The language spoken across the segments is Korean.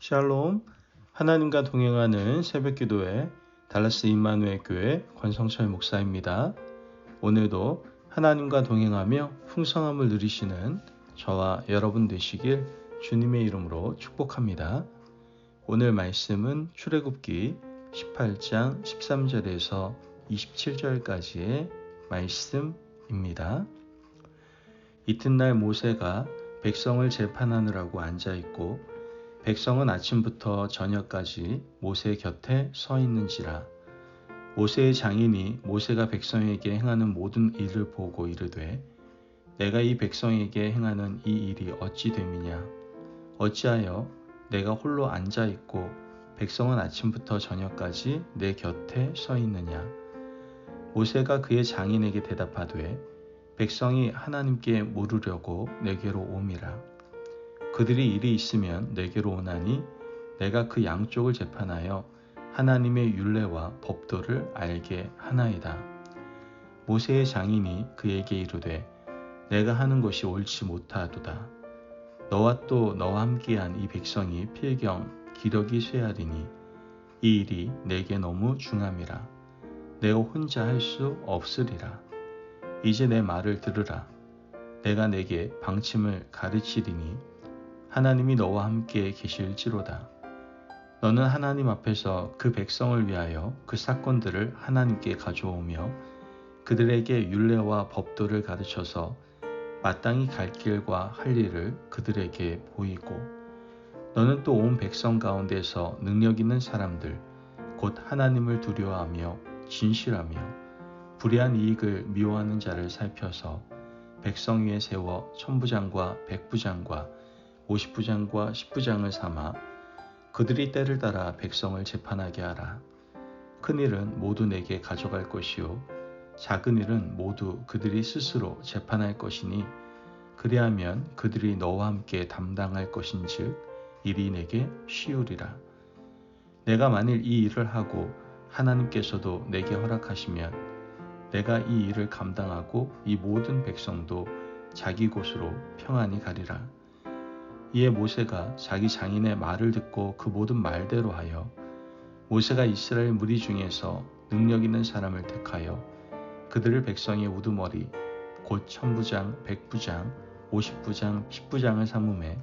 샬롬, 하나님과 동행하는 새벽기도회 달라스 임마누엘 교회 권성철 목사입니다. 오늘도 하나님과 동행하며 풍성함을 누리시는 저와 여러분 되시길 주님의 이름으로 축복합니다. 오늘 말씀은 출애굽기 18장 13절에서 27절까지의 말씀입니다. 이튿날 모세가 백성을 재판하느라고 앉아있고 백성은 아침부터 저녁까지 모세 곁에 서 있는지라. 모세의 장인이 모세가 백성에게 행하는 모든 일을 보고 이르되 내가 이 백성에게 행하는 이 일이 어찌 됨이냐. 어찌하여 내가 홀로 앉아있고 백성은 아침부터 저녁까지 내 곁에 서 있느냐. 모세가 그의 장인에게 대답하되 백성이 하나님께 물으려고 내게로 오미라. 그들이 일이 있으면 내게로 오나니 내가 그 양쪽을 재판하여 하나님의 율례와 법도를 알게 하나이다. 모세의 장인이 그에게 이르되 내가 하는 것이 옳지 못하도다. 너와 또 너와 함께한 이 백성이 필경 기력이 쇠하리니 이 일이 내게 너무 중함이라. 내가 혼자 할 수 없으리라. 이제 내 말을 들으라. 내가 내게 방침을 가르치리니 하나님이 너와 함께 계실지로다. 너는 하나님 앞에서 그 백성을 위하여 그 사건들을 하나님께 가져오며 그들에게 율례와 법도를 가르쳐서 마땅히 갈 길과 할 일을 그들에게 보이고 너는 또 온 백성 가운데서 능력 있는 사람들 곧 하나님을 두려워하며 진실하며 불의한 이익을 미워하는 자를 살펴서 백성 위에 세워 천부장과 백부장과 50부장과 10부장을 삼아 그들이 때를 따라 백성을 재판하게 하라. 큰 일은 모두 내게 가져갈 것이요 작은 일은 모두 그들이 스스로 재판할 것이니 그리하면 그들이 너와 함께 담당할 것인즉 일이 내게 쉬우리라. 내가 만일 이 일을 하고 하나님께서도 내게 허락하시면 내가 이 일을 감당하고 이 모든 백성도 자기 곳으로 평안히 가리라. 이에 모세가 자기 장인의 말을 듣고 그 모든 말대로 하여 모세가 이스라엘 무리 중에서 능력 있는 사람을 택하여 그들을 백성의 우두머리 곧 천부장, 백부장, 50부장, 10부장을 삼음해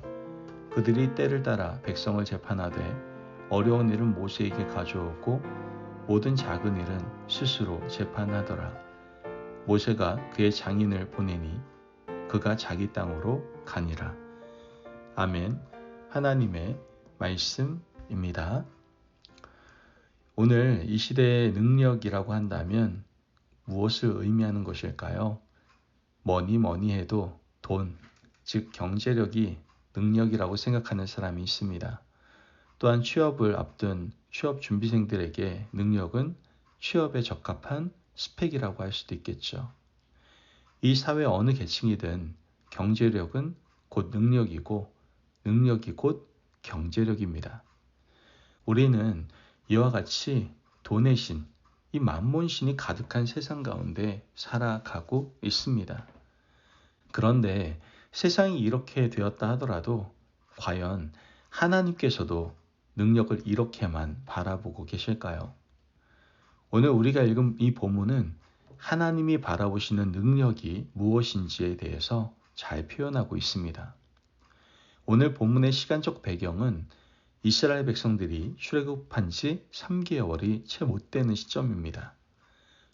그들이 때를 따라 백성을 재판하되 어려운 일은 모세에게 가져오고 모든 작은 일은 스스로 재판하더라. 모세가 그의 장인을 보내니 그가 자기 땅으로 가니라. 아멘. 하나님의 말씀입니다. 오늘 이 시대의 능력이라고 한다면 무엇을 의미하는 것일까요? 뭐니 해도 돈, 즉 경제력이 능력이라고 생각하는 사람이 있습니다. 또한 취업을 앞둔 취업 준비생들에게 능력은 취업에 적합한 스펙이라고 할 수도 있겠죠. 이 사회 어느 계층이든 경제력은 곧 능력이고 능력이 곧 경제력입니다. 우리는 이와 같이 돈의 신, 이 만몬신이 가득한 세상 가운데 살아가고 있습니다. 그런데 세상이 이렇게 되었다 하더라도 과연 하나님께서도 능력을 이렇게만 바라보고 계실까요? 오늘 우리가 읽은 이 본문은 하나님이 바라보시는 능력이 무엇인지에 대해서 잘 표현하고 있습니다. 오늘 본문의 시간적 배경은 이스라엘 백성들이 출애굽한 지 3개월이 채 못 되는 시점입니다.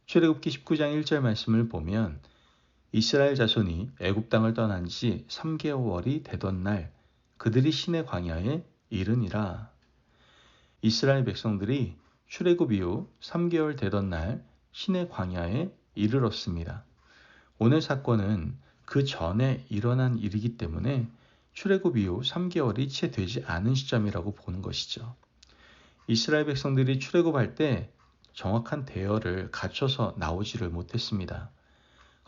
출애굽기 19장 1절 말씀을 보면 이스라엘 자손이 애굽 땅을 떠난 지 3개월이 되던 날 그들이 시내 광야에 이르니라. 이스라엘 백성들이 출애굽 이후 3개월 되던 날 시내 광야에 이르렀습니다. 오늘 사건은 그 전에 일어난 일이기 때문에 출애굽 이후 3개월이 채 되지 않은 시점이라고 보는 것이죠. 이스라엘 백성들이 출애굽할 때 정확한 대여를 갖춰서 나오지를 못했습니다.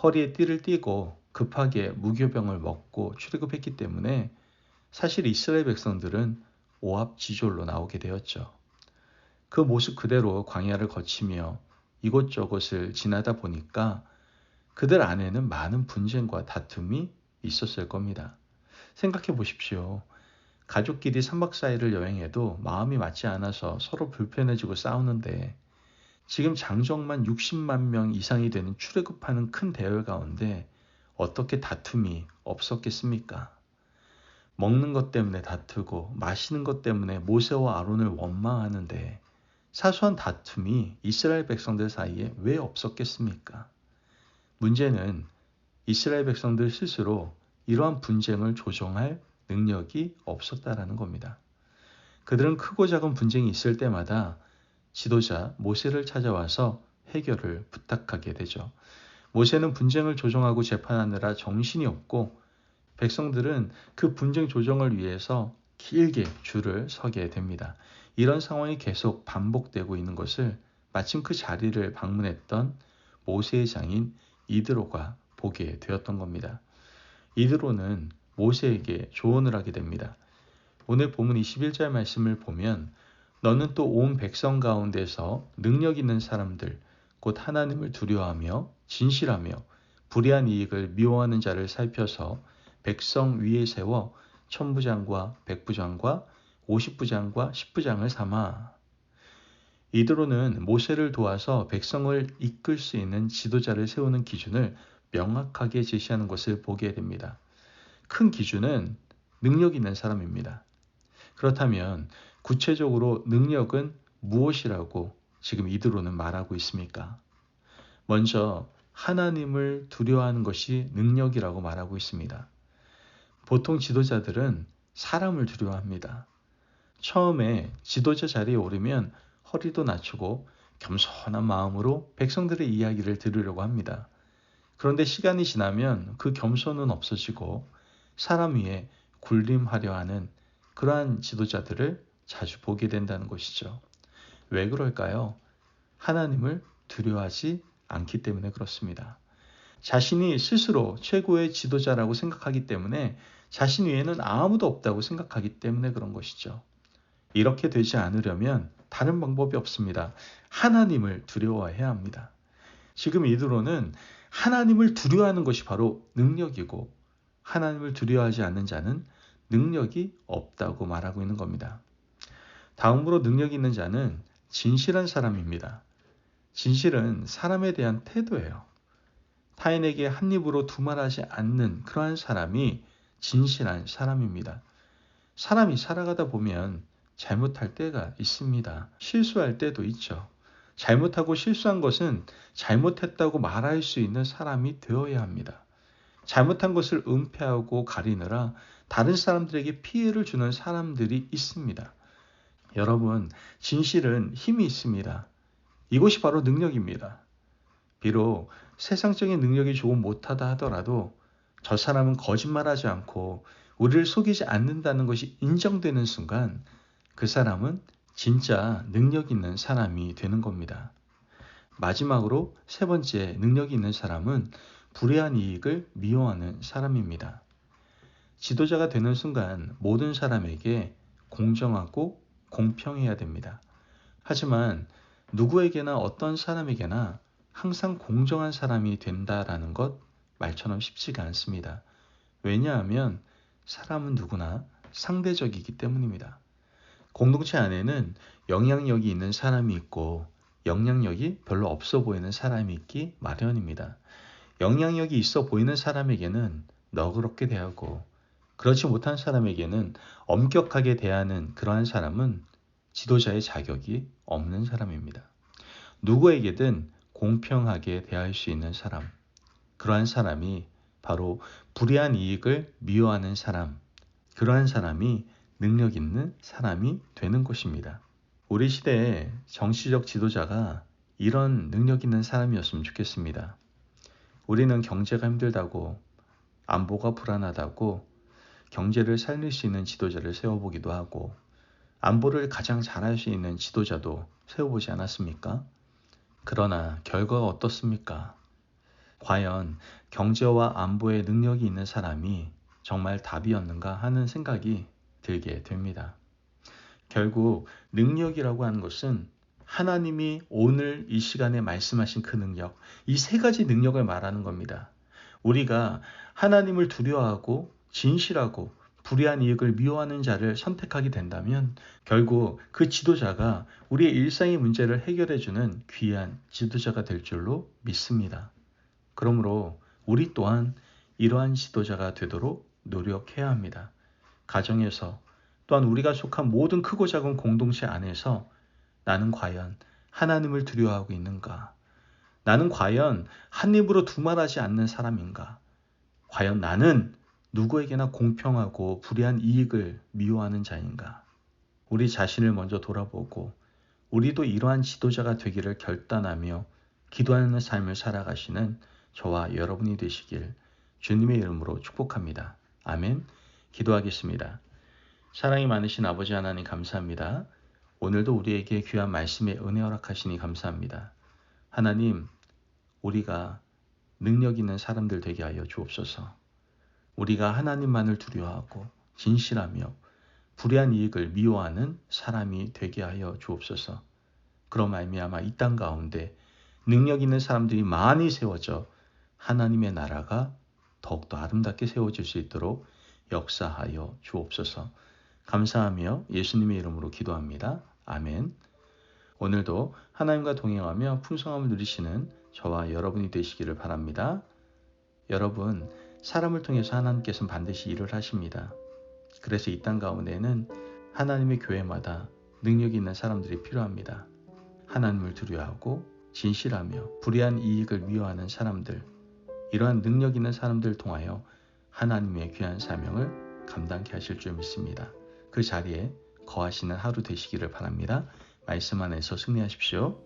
허리에 띠를 띠고 급하게 무교병을 먹고 출애굽했기 때문에 사실 이스라엘 백성들은 오합지졸로 나오게 되었죠. 그 모습 그대로 광야를 거치며 이곳저곳을 지나다 보니까 그들 안에는 많은 분쟁과 다툼이 있었을 겁니다. 생각해 보십시오. 가족끼리 3박 4일을 여행해도 마음이 맞지 않아서 서로 불편해지고 싸우는데 지금 장정만 60만 명 이상이 되는 출애굽하는 큰 대열 가운데 어떻게 다툼이 없었겠습니까? 먹는 것 때문에 다투고 마시는 것 때문에 모세와 아론을 원망하는데 사소한 다툼이 이스라엘 백성들 사이에 왜 없었겠습니까? 문제는 이스라엘 백성들 스스로 이러한 분쟁을 조정할 능력이 없었다라는 겁니다. 그들은 크고 작은 분쟁이 있을 때마다 지도자 모세를 찾아와서 해결을 부탁하게 되죠. 모세는 분쟁을 조정하고 재판하느라 정신이 없고 백성들은 그 분쟁 조정을 위해서 길게 줄을 서게 됩니다. 이런 상황이 계속 반복되고 있는 것을 마침 그 자리를 방문했던 모세의 장인 이드로가 보게 되었던 겁니다. 이드로는 모세에게 조언을 하게 됩니다. 오늘 본문 21절 말씀을 보면 너는 또 온 백성 가운데서 능력 있는 사람들 곧 하나님을 두려워하며 진실하며 불의한 이익을 미워하는 자를 살펴서 백성 위에 세워 천부장과 백부장과 50부장과 10부장을 삼아. 이드로는 모세를 도와서 백성을 이끌 수 있는 지도자를 세우는 기준을 명확하게 제시하는 것을 보게 됩니다. 큰 기준은 능력 있는 사람입니다. 그렇다면 구체적으로 능력은 무엇이라고 지금 이드로는 말하고 있습니까? 먼저 하나님을 두려워하는 것이 능력이라고 말하고 있습니다. 보통 지도자들은 사람을 두려워합니다. 처음에 지도자 자리에 오르면 허리도 낮추고 겸손한 마음으로 백성들의 이야기를 들으려고 합니다. 그런데 시간이 지나면 그 겸손은 없어지고 사람 위에 군림하려 하는 그러한 지도자들을 자주 보게 된다는 것이죠. 왜 그럴까요? 하나님을 두려워하지 않기 때문에 그렇습니다. 자신이 스스로 최고의 지도자라고 생각하기 때문에 자신 위에는 아무도 없다고 생각하기 때문에 그런 것이죠. 이렇게 되지 않으려면 다른 방법이 없습니다. 하나님을 두려워해야 합니다. 지금 이드로는 하나님을 두려워하는 것이 바로 능력이고 하나님을 두려워하지 않는 자는 능력이 없다고 말하고 있는 겁니다. 다음으로 능력 있는 자는 진실한 사람입니다. 진실은 사람에 대한 태도예요. 타인에게 한 입으로 두말하지 않는 그러한 사람이 진실한 사람입니다. 사람이 살아가다 보면 잘못할 때가 있습니다. 실수할 때도 있죠. 잘못하고 실수한 것은 잘못했다고 말할 수 있는 사람이 되어야 합니다. 잘못한 것을 은폐하고 가리느라 다른 사람들에게 피해를 주는 사람들이 있습니다. 여러분, 진실은 힘이 있습니다. 이것이 바로 능력입니다. 비록 세상적인 능력이 조금 못하다 하더라도 저 사람은 거짓말하지 않고 우리를 속이지 않는다는 것이 인정되는 순간 그 사람은 진짜 능력 있는 사람이 되는 겁니다. 마지막으로 세 번째 능력 있는 사람은 불의한 이익을 미워하는 사람입니다. 지도자가 되는 순간 모든 사람에게 공정하고 공평해야 됩니다. 하지만 누구에게나 어떤 사람에게나 항상 공정한 사람이 된다라는 것 말처럼 쉽지가 않습니다. 왜냐하면 사람은 누구나 상대적이기 때문입니다. 공동체 안에는 영향력이 있는 사람이 있고 영향력이 별로 없어 보이는 사람이 있기 마련입니다. 영향력이 있어 보이는 사람에게는 너그럽게 대하고 그렇지 못한 사람에게는 엄격하게 대하는 그러한 사람은 지도자의 자격이 없는 사람입니다. 누구에게든 공평하게 대할 수 있는 사람, 그러한 사람이 바로 불의한 이익을 미워하는 사람, 그러한 사람이 능력 있는 사람이 되는 것입니다. 우리 시대의 정치적 지도자가 이런 능력 있는 사람이었으면 좋겠습니다. 우리는 경제가 힘들다고, 안보가 불안하다고 경제를 살릴 수 있는 지도자를 세워보기도 하고 안보를 가장 잘할 수 있는 지도자도 세워보지 않았습니까? 그러나 결과가 어떻습니까? 과연 경제와 안보에 능력이 있는 사람이 정말 답이었는가 하는 생각이 들게 됩니다. 결국 능력이라고 하는 것은 하나님이 오늘 이 시간에 말씀하신 그 능력, 이 세 가지 능력을 말하는 겁니다. 우리가 하나님을 두려워하고 진실하고 불의한 이익을 미워하는 자를 선택하게 된다면 결국 그 지도자가 우리의 일상의 문제를 해결해주는 귀한 지도자가 될 줄로 믿습니다. 그러므로 우리 또한 이러한 지도자가 되도록 노력해야 합니다. 가정에서 또한 우리가 속한 모든 크고 작은 공동체 안에서 나는 과연 하나님을 두려워하고 있는가? 나는 과연 한 입으로 두말하지 않는 사람인가? 과연 나는 누구에게나 공평하고 불의한 이익을 미워하는 자인가? 우리 자신을 먼저 돌아보고 우리도 이러한 지도자가 되기를 결단하며 기도하는 삶을 살아가시는 저와 여러분이 되시길 주님의 이름으로 축복합니다. 아멘. 기도하겠습니다. 사랑이 많으신 아버지 하나님 감사합니다. 오늘도 우리에게 귀한 말씀의 은혜 허락하시니 감사합니다. 하나님, 우리가 능력 있는 사람들 되게 하여 주옵소서. 우리가 하나님만을 두려워하고 진실하며 불의한 이익을 미워하는 사람이 되게 하여 주옵소서. 그런 말미암아 이 땅 가운데 능력 있는 사람들이 많이 세워져 하나님의 나라가 더욱더 아름답게 세워질 수 있도록 역사하여 주옵소서. 감사하며 예수님의 이름으로 기도합니다. 아멘. 오늘도 하나님과 동행하며 풍성함을 누리시는 저와 여러분이 되시기를 바랍니다. 여러분, 사람을 통해서 하나님께서는 반드시 일을 하십니다. 그래서 이 땅 가운데는 하나님의 교회마다 능력이 있는 사람들이 필요합니다. 하나님을 두려워하고 진실하며 불의한 이익을 미워하는 사람들, 이러한 능력 있는 사람들을 통하여 하나님의 귀한 사명을 감당케 하실 줄 믿습니다. 그 자리에 거하시는 하루 되시기를 바랍니다. 말씀 안에서 승리하십시오.